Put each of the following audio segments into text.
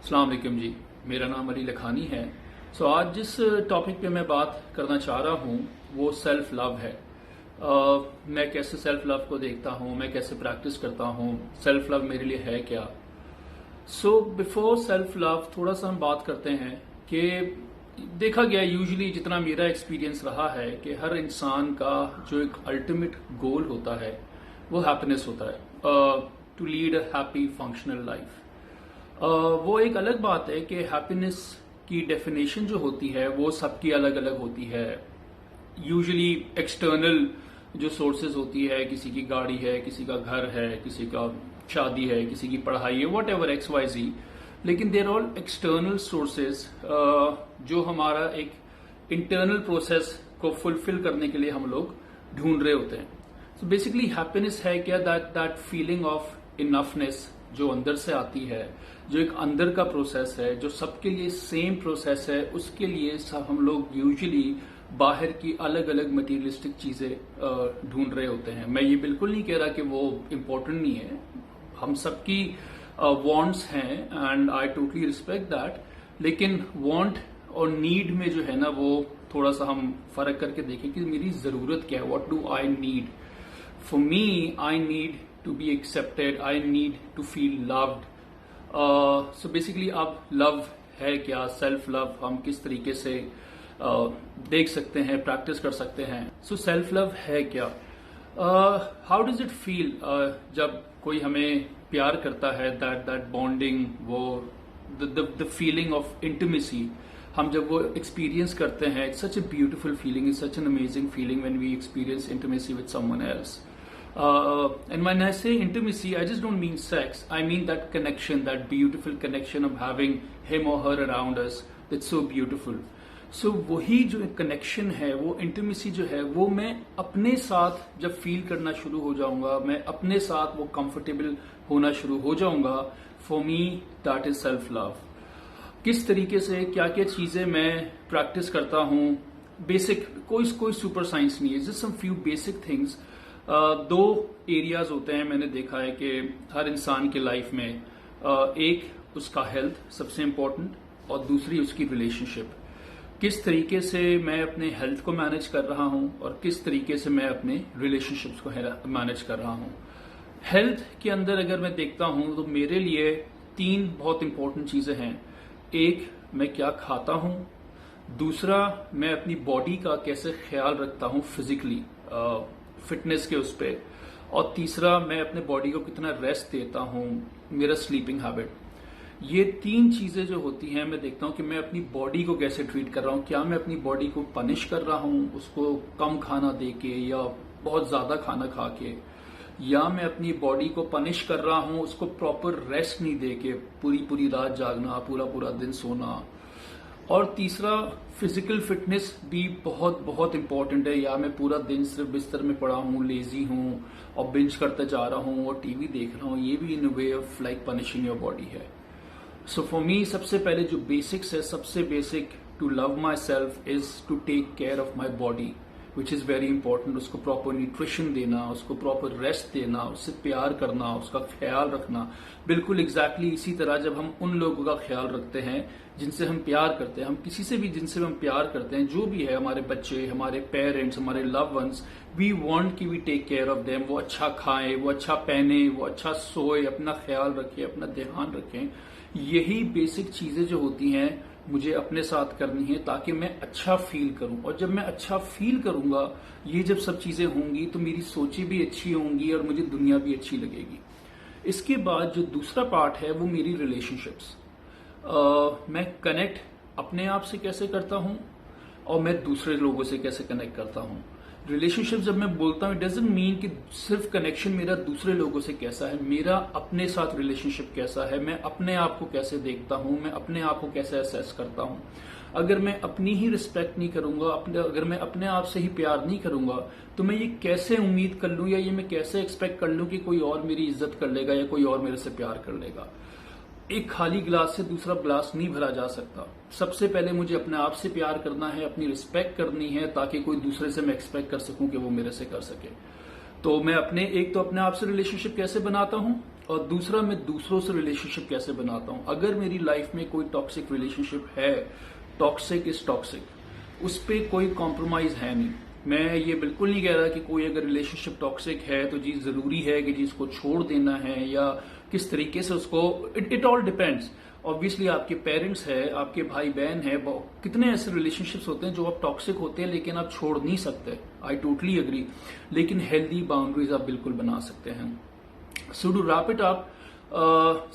अस्सलाम वालेकुम जी। मेरा नाम अली लखानी है। आज जिस टॉपिक पे मैं बात करना चाह रहा हूँ वो सेल्फ लव है। मैं कैसे सेल्फ लव को देखता हूँ, मैं कैसे प्रैक्टिस करता हूँ, सेल्फ लव मेरे लिए है क्या। बिफोर सेल्फ लव थोड़ा सा हम बात करते हैं कि देखा गया यूजुअली जितना मेरा एक्सपीरियंस रहा है कि हर इंसान का जो एक अल्टीमेट गोल होता है वो हैप्पीनेस होता है, to lead a happy functional life. वो एक अलग बात है कि हैप्पीनेस की डेफिनेशन जो होती है वो सबकी अलग अलग होती है। यूजुअली एक्सटर्नल जो सोर्सेज होती है, किसी की गाड़ी है, किसी का घर है, किसी का शादी है, किसी की पढ़ाई है, वॉट एवर एक्स वाई जी, लेकिन देर ऑल एक्सटर्नल सोर्सेज जो हमारा एक इंटरनल प्रोसेस को फुलफिल करने के लिए हम लोग ढूंढ रहे होते हैं। सो बेसिकली हैप्पीनेस है क्या? दैट फीलिंग ऑफ इनफनेस जो अंदर से आती है, जो एक अंदर का प्रोसेस है, जो सबके लिए सेम प्रोसेस है, उसके लिए हम लोग यूजुअली बाहर की अलग अलग मटीरियलिस्टिक चीजें ढूंढ रहे होते हैं। मैं ये बिल्कुल नहीं कह रहा कि वो इम्पोर्टेंट नहीं है, हम सबकी वांट्स हैं and I totally respect that, लेकिन वांट और नीड में जो है ना वो थोड़ा सा हम फर्क करके देखें कि मेरी जरूरत क्या है। What do I need? For me I need to be accepted, I need to feel loved. So basically अब लव है क्या, सेल्फ लव हम किस तरीके से देख सकते हैं, प्रैक्टिस कर सकते हैं। सो सेल्फ लव है क्या? हाउ डज इट फील जब कोई हमें प्यार करता है, दैट बॉन्डिंग, वो द फीलिंग ऑफ इंटीमेसी हम जब वो एक्सपीरियंस करते हैं, it's such a beautiful feeling, it's such an amazing feeling when we experience intimacy with someone else. And when I say intimacy, I just don't mean sex. I mean that connection, that beautiful connection of having him or her around us. That's so beautiful. So वही जो connection है, वो intimacy जो है, वो मैं अपने साथ जब feel करना शुरू हो जाऊंगा, मैं अपने साथ वो comfortable होना शुरू हो जाऊंगा, for me that is self love. किस तरीके से क्या क्या चीजें मैं practice करता हूँ, basic कोई सुपर साइंस नहीं है, just some few basic things. दो एरियाज होते हैं, मैंने देखा है कि हर इंसान के लाइफ में, एक उसका हेल्थ सबसे इम्पोर्टेंट और दूसरी उसकी रिलेशनशिप। किस तरीके से मैं अपने हेल्थ को मैनेज कर रहा हूं और किस तरीके से मैं अपने रिलेशनशिप्स को मैनेज कर रहा हूं। हेल्थ के अंदर अगर मैं देखता हूं तो मेरे लिए तीन बहुत इंपॉर्टेंट चीजें हैं। एक, मैं क्या खाता हूं, दूसरा मैं अपनी बॉडी का कैसे ख्याल रखता हूं फिजिकली, फिटनेस के उस पे, और तीसरा मैं अपने बॉडी को कितना रेस्ट देता हूं, मेरा स्लीपिंग हैबिट। ये तीन चीजें जो होती हैं, मैं देखता हूं कि मैं अपनी बॉडी को कैसे ट्रीट कर रहा हूं। क्या मैं अपनी बॉडी को पनिश कर रहा हूं, उसको कम खाना दे के या बहुत ज्यादा खाना खा के, या मैं अपनी बॉडी को पनिश कर रहा हूं उसको प्रॉपर रेस्ट नहीं दे के, पूरी रात जागना, पूरा दिन सोना। और तीसरा, फिजिकल फिटनेस भी बहुत इंपॉर्टेंट है। या मैं पूरा दिन सिर्फ बिस्तर में पड़ा हूँ, लेजी हूँ और बिंज करते जा रहा हूँ और टीवी देख रहा हूँ, ये भी in a way of like punishing your body है। सो फॉर मी सबसे पहले जो बेसिक्स है, सबसे basic to love myself is to take care of my body, which is very important. उसको प्रॉपर न्यूट्रिशन देना, उसको प्रॉपर रेस्ट देना, उससे प्यार करना, उसका ख्याल रखना। बिल्कुल एग्जैक्टली इसी तरह जब हम उन लोगों का ख्याल रखते हैं जिनसे हम प्यार करते हैं, हम किसी से भी जिनसे हम प्यार करते हैं, जो भी है, हमारे बच्चे, हमारे पेरेंट्स, हमारे लव वंस, वी वांट कि we take care of them. वो अच्छा खाएं, वो अच्छा पहने, वो अच्छा सोए, अपना ख्याल रखें, अपना ध्यान रखें। यही बेसिक चीजें जो होती हैं मुझे अपने साथ करनी है ताकि मैं अच्छा फील करूं। और जब मैं अच्छा फील करूंगा, ये जब सब चीजें होंगी तो मेरी सोचें भी अच्छी होंगी और मुझे दुनिया भी अच्छी लगेगी। इसके बाद जो दूसरा पार्ट है वो मेरी रिलेशनशिप्स। मैं कनेक्ट अपने आप से कैसे करता हूं और मैं दूसरे लोगों से कैसे कनेक्ट करता हूं। रिलेशनशिप जब मैं बोलता हूं, इट डजंट मीन कि सिर्फ कनेक्शन मेरा दूसरे लोगों से कैसा है, मेरा अपने साथ रिलेशनशिप कैसा है, मैं अपने आप को कैसे देखता हूं, मैं अपने आप को कैसे असेस करता हूं। अगर मैं अपनी ही रिस्पेक्ट नहीं करूंगा, अगर मैं अपने आप से ही प्यार नहीं करूंगा, तो मैं ये कैसे उम्मीद कर लूं या ये मैं कैसे एक्सपेक्ट कर लूं कि कोई और मेरी इज्जत कर लेगा या कोई और मेरे से प्यार कर लेगा। एक खाली गिलास से दूसरा गिलास नहीं भरा जा सकता। सबसे पहले मुझे अपने आप से प्यार करना है, अपनी रिस्पेक्ट करनी है, ताकि कोई दूसरे से मैं एक्सपेक्ट कर सकूं कि वो मेरे से कर सके। तो मैं अपने आप से रिलेशनशिप कैसे बनाता हूं और दूसरा मैं दूसरों से रिलेशनशिप कैसे बनाता हूं। अगर मेरी लाइफ में कोई टॉक्सिक रिलेशनशिप है, टॉक्सिक इज टॉक्सिक, उस पर कोई कॉम्प्रोमाइज है नहीं। मैं ये बिल्कुल नहीं कह रहा कि कोई अगर रिलेशनशिप टॉक्सिक है तो जी जरूरी है कि जी इसको छोड़ देना है या किस तरीके से उसको, इट ऑल डिपेंड्स। ऑब्वियसली आपके पेरेंट्स है, आपके भाई बहन है, कितने ऐसे रिलेशनशिप्स होते हैं जो आप टॉक्सिक होते हैं लेकिन आप छोड़ नहीं सकते। I totally agree. लेकिन हेल्दी बाउंड्रीज आप बिल्कुल बना सकते हैं। So to wrap it up,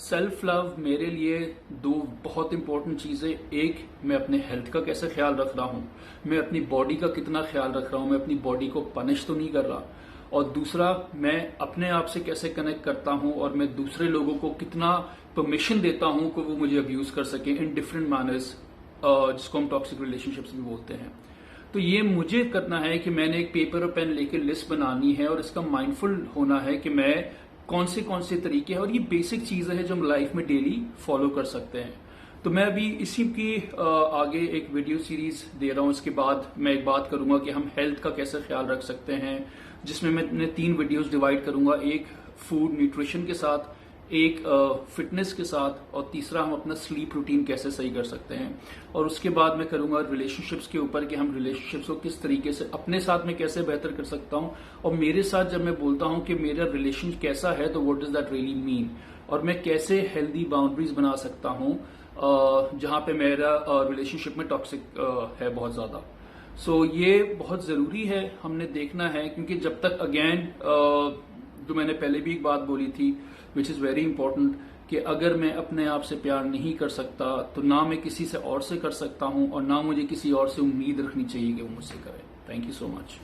self love मेरे लिए दो बहुत इंपॉर्टेंट चीजें। एक, मैं अपने हेल्थ का कैसे ख्याल रख रहा हूं, मैं अपनी बॉडी का कितना ख्याल रख रहा हूं, मैं अपनी बॉडी को पनिश तो नहीं कर रहा। और दूसरा, मैं अपने आप से कैसे कनेक्ट करता हूं और मैं दूसरे लोगों को कितना परमिशन देता हूं कि वो मुझे अब्यूज कर सके इन डिफरेंट मैनर्स, जिसको हम टॉक्सिक रिलेशनशिप्स भी बोलते हैं। तो ये मुझे करना है कि मैंने एक पेपर और पेन लेके लिस्ट बनानी है और इसका माइंडफुल होना है कि मैं कौन से तरीके हैं, और ये बेसिक चीजें हैं जो हम लाइफ में डेली फॉलो कर सकते हैं। तो मैं अभी इसी की आगे एक वीडियो सीरीज दे रहा हूं। इसके बाद मैं एक बात करूंगा कि हम हेल्थ का कैसे ख्याल रख सकते हैं, जिसमें मैं 3 वीडियोस डिवाइड करूंगा। एक फूड न्यूट्रिशन के साथ, एक फिटनेस के साथ, और तीसरा हम अपना स्लीप रूटीन कैसे सही कर सकते हैं। और उसके बाद मैं करूंगा रिलेशनशिप्स के ऊपर कि हम रिलेशनशिप्स को किस तरीके से अपने साथ में कैसे बेहतर कर सकता हूं। और मेरे साथ जब मैं बोलता हूं कि मेरा रिलेशन कैसा है, तो what does that really mean, और मैं कैसे हेल्दी बाउंड्रीज बना सकता हूं जहां पे मेरा रिलेशनशिप में टॉक्सिक है बहुत ज्यादा। सो ये बहुत जरूरी है, हमने देखना है, क्योंकि जब तक अगेन जो मैंने पहले भी एक बात बोली थी विच इज वेरी इंपॉर्टेंट, कि अगर मैं अपने आप से प्यार नहीं कर सकता तो ना मैं किसी से और से कर सकता हूं, और ना मुझे किसी और से उम्मीद रखनी चाहिए कि वो मुझसे करे। Thank you so much.